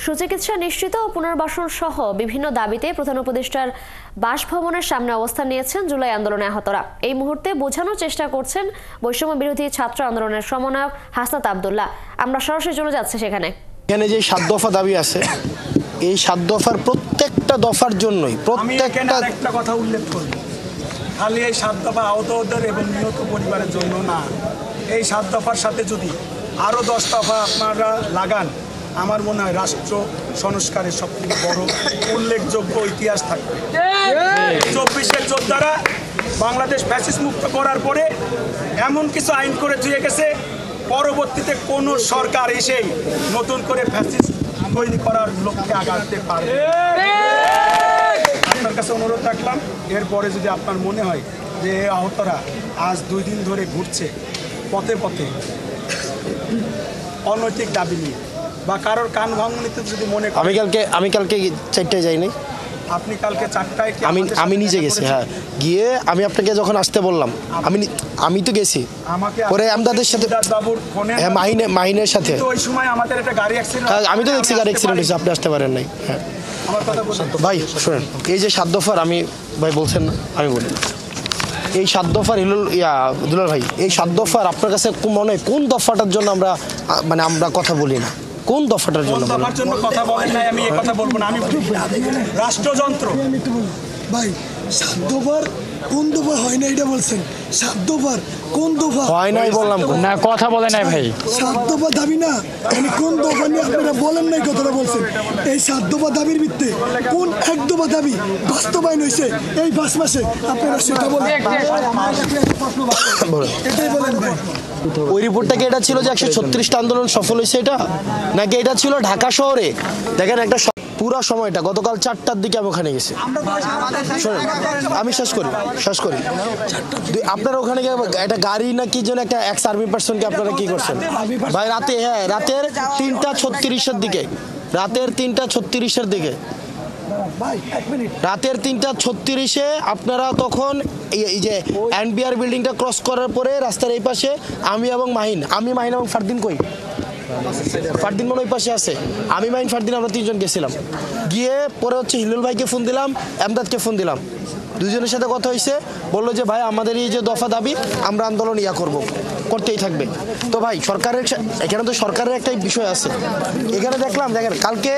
সুচিকিৎসা নিশ্চিত ও পুনর্বাসন সহ বিভিন্ন দাবিতে প্রধান উপদেষ্টার বাসভবনের সামনে অবস্থান নিয়েছেন জুলাই আন্দোলনে আহতরা। এই মুহূর্তে বোঝানোর চেষ্টা করছেন বৈষম্য বিরোধী ছাত্র আন্দোলনের সমন্বয়ক হাসনাত আব্দুল্লাহ। আমরা সরাসরি চলে যাচ্ছি সেখানে। এখানে যে 7 দফা দাবি আছে, এই 7 দফার প্রত্যেকটা দফার জন্যই একটা কথা উল্লেখ করব, খালি এই 7 দফা আহতদের এবং নিহত পরিবারের জন্য না, এই 7 দফার সাথে যদি আরও 10 দফা আপনারা লাগান, আমার মনে হয় রাষ্ট্র সংস্কারের সবথেকে বড় উল্লেখযোগ্য ইতিহাস থাকবে। 24-এর যোদ্ধারা বাংলাদেশ ফ্যাসিস্ট মুক্ত করার পরে এমন কিছু আইন করে দিয়ে গেছে, পরবর্তীতে কোনো সরকার এসেই নতুন করে ফ্যাসিস্ট তৈরি করার লক্ষ্যে আগাতে পারবে। আপনার কাছে অনুরোধ রাখলাম, এরপরে যদি আপনার মনে হয় যে আহতরা আজ 2 দিন ধরে ঘুরছে পথে পথে অনৈতিক দাবি নিয়ে বা কারোর কান ভাঙনিতে যদি মনে করেন, আমি কালকে 4টায় যাইনি। আপনি কালকে 4টায় আমি নিজে গেছি। হ্যাঁ, গিয়ে আমি আপনাকে যখন আসতে বললাম, আমি তো গেছি পরে আমদাদের সাথে, হ্যাঁ, মাহিনের সাথে। ওই সময় আমাদের একটা গাড়ি অ্যাক্সিডেন্ট, আমি তো দেখছি গাড়ি অ্যাক্সিডেন্ট হয়েছে, আপনি আসতে পারেন নাই। হ্যাঁ, আমার কথা বলছেন ভাই শোনেন, এই যে 7 দফার আমি ভাই বলছেন না, আমি বলি এই 7 দফার দুলাল ভাই, এই 7 দফার আপনার কাছে মনে হয় কোন দফাটার জন্য আমরা কথা বলি না? কোন দফাটার জন্য কথা বলেন নাই? আমি এই কথা বলবো না, আমি রাষ্ট্রযন্ত্র ভাই 7 দফার কোন দফা হয় না এটা বলছেন? 7 দফার কোন দফা হয় নাই বললাম না, কথা বলে নাই ভাই। 7 দফা দাবি না, মানে কোন দফা নিয়ে আপনারা বলেন নাই কথাটা বলছেন? এই 7 দফা দাবির ভিত্তিতে কোন 1 দফা দাবি বাস্তবায়ন হয়েছে এই 5 মাসে? আপনারা সেটা বলেন, এটাই বলেন ভাই। ওই রিপোর্টটাকে এটা ছিল যে 136টা আন্দোলন সফল হয়েছে, এটা নাকি এটা ছিল ঢাকা শহরে? দেখেন, একটা পুরা সময়টা গতকাল 4টার দিকে আমি ওখানে গেছি। শোনেন, আমি শেষ করি। আপনারা ওখানে একটা গাড়ি নাকি যেন একটা এক্স আর্মি পার্সনকে আপনারা কি করছেন ভাই রাতে? হ্যাঁ, রাতের 3:36-এর দিকে, রাতের 3:36-এর দিকে, রাতের 3:36-এ আপনারা তখন এই যে এনবিআর বিল্ডিংটা ক্রস করার পরে রাস্তার এই পাশে আমি মাহিন এবং ফারদিন কই? ফারদিন মনে ওই পাশে আছে। আমি মাহিন ফারদিন আমরা 3জন গেছিলাম। গিয়ে পরে হিলুল ভাইকে ফোন দিলাম, আমদাদকে ফোন দিলাম। 2জনের সাথে কথা হয়েছে, বললো যে ভাই আমাদের এই যে দফা দাবি আমরা আন্দোলন করতেই থাকবে। তো ভাই এখানে তো সরকারের একটাই বিষয় আছে। এখানে দেখেন কালকে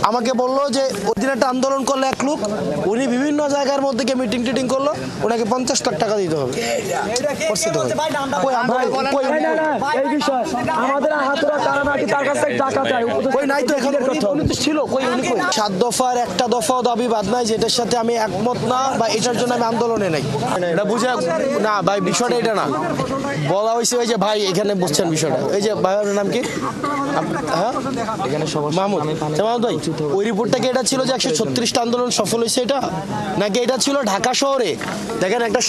আমাকে বললো যে ওই দিন একটা আন্দোলন করলে এক লোক, উনি বিভিন্ন জায়গার মধ্যে গিয়ে মিটিং করলো, ওনাকে 50 লাখ টাকা দিতে হবে। ছিল 7 দফার একটা দফাও দাবি বাদ নাই যেটার সাথে আমি একমত না বা এটার জন্য আমি আন্দোলনে নাই। এটা বুঝে না ভাই, বিষয়টা এটা না। বলা হয়েছে ওই যে ভাই এখানে বুঝছেন বিষয়টা, এই যে ভাইয়ের নাম কি? হ্যাঁ, মাহমুদ ভাই, ওই রিপোর্টটাকে এটা ছিল যে 136টা আন্দোলন সফল হয়েছে, এটা নাকি এটা ছিল ঢাকা শহরে? দেখেন, একটা